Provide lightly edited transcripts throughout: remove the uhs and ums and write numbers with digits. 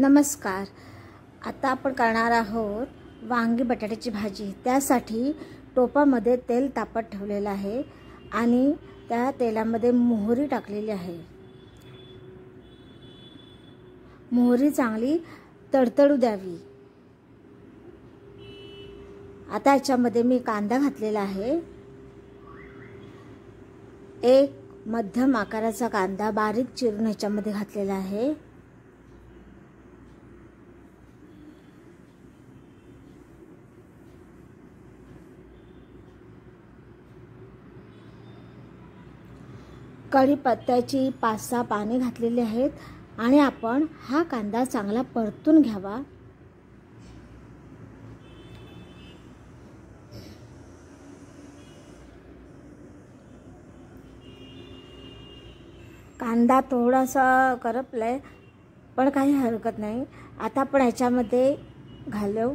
नमस्कार. आता आपण करणार आहोत वांगी बटाट्याची भाजी. त्यासाठी टोपामध्ये तेल तापत ठेवलेलं आहे आणि त्या तेलामध्ये मोहरी टाकलेली आहे. मोहरी चांगली तडतडू द्यावी. आता याच्यामध्ये मी कांदा घातलेला आहे. एक मध्यम आकाराचा कांदा बारीक चिरून ह्याच्यामध्ये घातलेला आहे. कढीपत्त्याची 5-6 पाने घातलेली आहेत आणि आपण हा कांदा चांगला परतून घ्यावा. कांदा थोडासा करपलाय पण काही हरकत नाही. आता आपण याच्यामध्ये घालू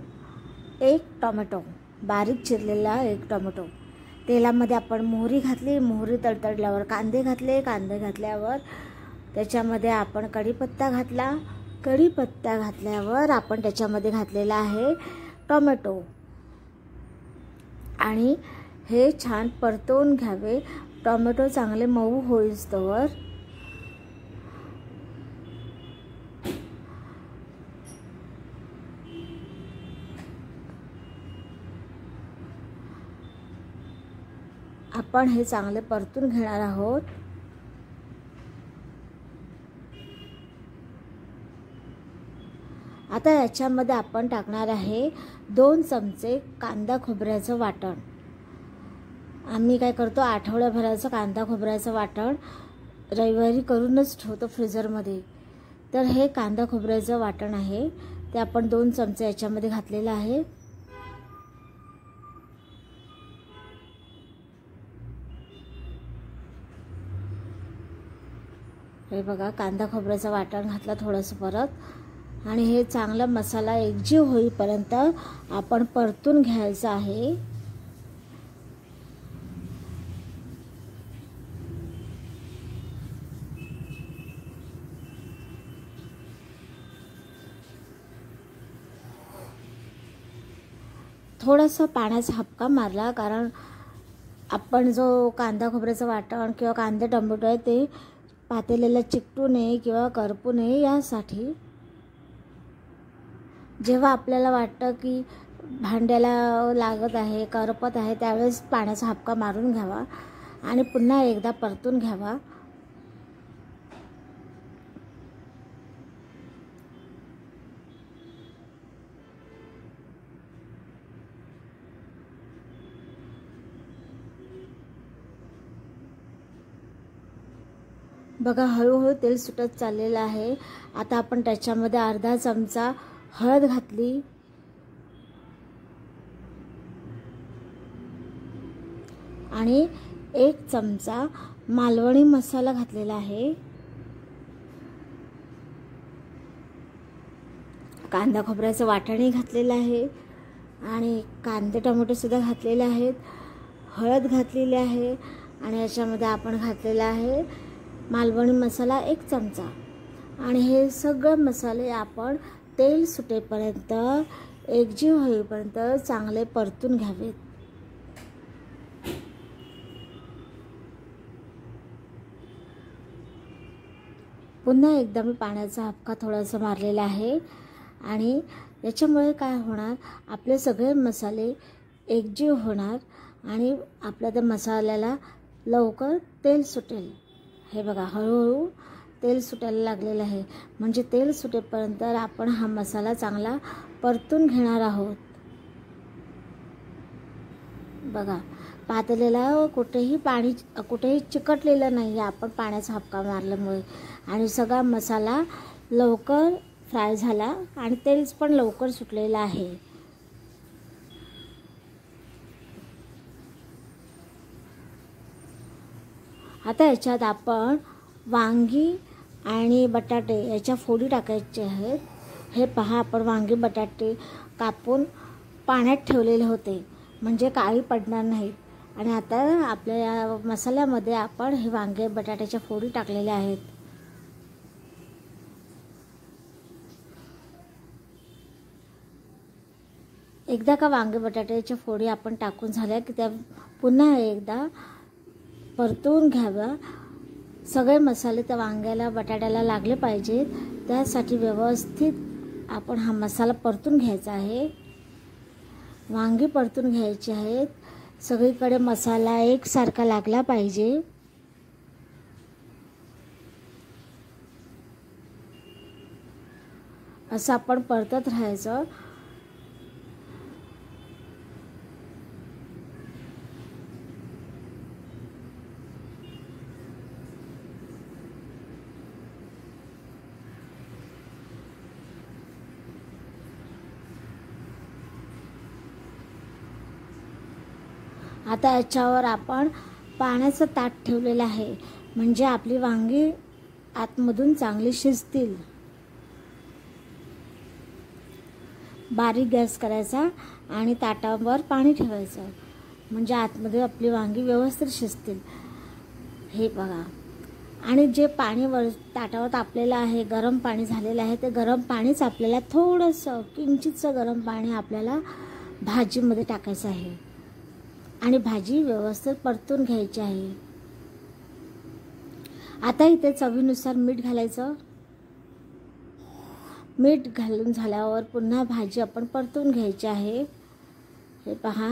एक टोमॅटो, बारीक चिरलेला एक टोमॅटो. तेलामध्ये आपण मोहरी घातली. मोहरी तडतडल्यावर कांदे घातले. कांदे घातल्यावर त्याच्यामध्ये आपण कढीपत्ता घातला. कढीपत्ता घातल्यावर आपण त्याच्यामध्ये घातलेला आहे टोमॅटो आणि हे छान परतवून घ्यावे. टोमॅटो चांगले मऊ होईस्तोवर आपण हे चांगले परतून घेणार आहोत. आता याच्यामध्ये आपण टाकणार आहे 2 चमचे कांदा खोबऱ्याचं वाटण. आम्ही काय करतो, आठवड्याभराचं कांदा खोबऱ्याचं वाटण रविवारी करूनच ठेवतो फ्रीजरमध्ये. तर हे कांदा खोबऱ्याचं वाटण आहे ते आपण 2 चमचे याच्यामध्ये घातलेलं आहे. हे बघा, कांदा खोबऱ्याचं वाटण घातलं थोडंसं परत आणि हे चांगला मसाला एकजीव होईपर्यंत आपण परतून घ्यायचा आहे. थोडासा पाण्याचा हपका मारला कारण आपण जो कांदा खोबऱ्याचं वाटण किंवा कांदे टोमॅटो आहे ते पातेल्याला चिकटू नये किंवा करपू नये यासाठी. जेव्हा आपल्याला वाटतं की भांड्याला लागत आहे, करपत आहे, त्यावेळेस पाण्याचा हपका मारून घ्यावा आणि पुन्हा एकदा परतून घ्यावा. बघा, हळूहळू तेल सुटत चाललेलं आहे. आता आपण त्याच्यामध्ये अर्धा चमचा हळद घातली आणि 1 चमचा मालवणी मसाला घातलेला आहे. कांदा खोबऱ्याचं वाटणही घातलेलं आहे आणि कांदे टोमॅटो सुद्धा घातलेले आहेत. हळद घातलेली आहे आणि याच्यामध्ये आपण घातलेला आहे मालवणी मसाला 1 चमचा आणि हे सगळे मसाले आपण तेल सुटेपर्यंत एकजीव होईपर्यंत चांगले परतून घ्यावेत. पुन्हा एकदा मी पाण्याचा हपका थोडासा मारलेला आहे आणि याच्यामुळे काय होणार, आपले सगळे मसाले एकजीव होणार आणि आपल्या त्या मसाल्याला लवकर तेल सुटेल. हे बघा, हळूहळू तेल सुटायला लागलेलं आहे. म्हणजे तेल सुटेपर्यंत आपण हा मसाला चांगला परतून घेणार आहोत. बघा, पातेल्याला कुठेही चिकटलेलं नाही आपण पाण्याचा हपका मारल्यामुळे आणि सगळा मसाला लवकर फ्राय झाला आणि तेल पण लवकर सुटलेलं आहे. आता याच्यात आपण वांगी आणि बटाटे याच्या फोडी टाकायचे आहेत. हे पहा, आपण वांगी बटाटे कापून पाण्यात ठेवलेले होते म्हणजे काळी पडणार नाहीत आणि आता आपल्या या मसाल्यामध्ये आपण हे वांगे बटाट्याच्या फोडी टाकलेल्या आहेत. एकदा का वांगे बटाट्याच्या फोडी आपण टाकून झाल्या की त्या पुन्हा एकदा परतून घ्याव्या. सगळे मसाले त्या वांग्याला बटाट्याला लागले पाहिजेत, त्यासाठी व्यवस्थित आपण हा मसाला परतून घ्यायचा आहे. वांगी परतून घ्यायची आहेत. सगळीकडे मसाला एकसारखा लागला पाहिजे. असं आपण परतत राहायचं. आता याच्यावर आपण पाण्याचं ताट ठेवलेलं आहे, म्हणजे आपली वांगी आतमधून चांगली शिजतील. बारीक गॅस करायचा आणि ताटावर पाणी ठेवायचं, म्हणजे आतमध्ये आपली वांगी व्यवस्थित शिजतील. हे बघा. आणि जे पाणी ताटावर तापलेलं आहे, गरम पाणी झालेलं आहे, ते गरम पाणीच आपल्याला थोडंसं किंचितचं गरम पाणी आपल्याला भाजीमध्ये टाकायचं आहे आणि भाजी व्यवस्थित परतून घ्यायची आहे. आता इथे चवीनुसार मीठ घालायचं. मीठ घालून झाल्यावर पुन्हा भाजी आपण परतून घ्यायची आहे. हे पहा,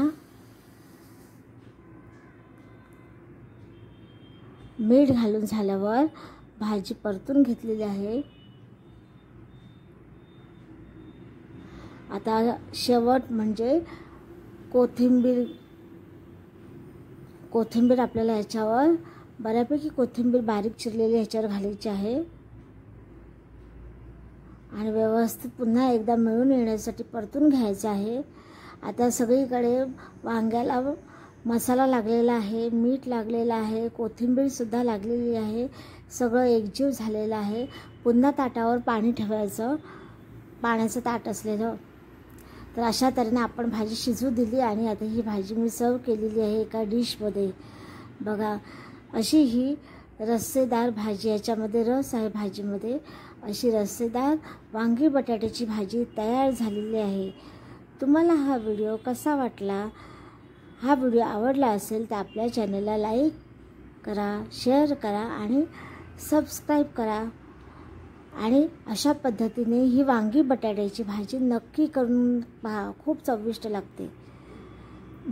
मीठ घालून झाल्यावर भाजी परतून घेतलेली आहे. आता शेवट म्हणजे कोथिंबीर आपल्याला ह्याच्यावर बऱ्यापैकी कोथिंबीर बारीक चिरलेली ह्याच्यावर घालायची आहे आणि व्यवस्थित पुन्हा एकदा मिळून येण्यासाठी परतून घ्यायचं आहे. आता सगळीकडे वांग्याला मसाला लागलेला आहे, मीठ लागलेलं आहे, कोथिंबीरसुद्धा लागलेली आहे, सगळं एकजीव झालेलं आहे. पुन्हा ताटावर पाणी ठेवायचं, पाण्याचं ताट असलेलं. तर अशा तऱ्हेने आपण भाजी शिजू दिली आणि आता ही भाजी मी सर्व केलेली आहे एका डिशमध्ये. बघा, अशी ही रस्सेदार भाजी, याच्यामध्ये रस आहे भाजीमध्ये, अशी रस्सेदार वांगी बटाट्याची भाजी तयार झालेली आहे. तुम्हाला हा व्हिडिओ कसा वाटला? हा व्हिडिओ आवडला असेल तर आपल्या चॅनलला लाईक करा, शेअर करा आणि सबस्क्राईब करा. आणि अशा पद्धतीने ही वांगी बटाट्याची भाजी नक्की करून पहा, खूप चविष्ट लागते.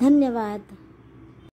धन्यवाद.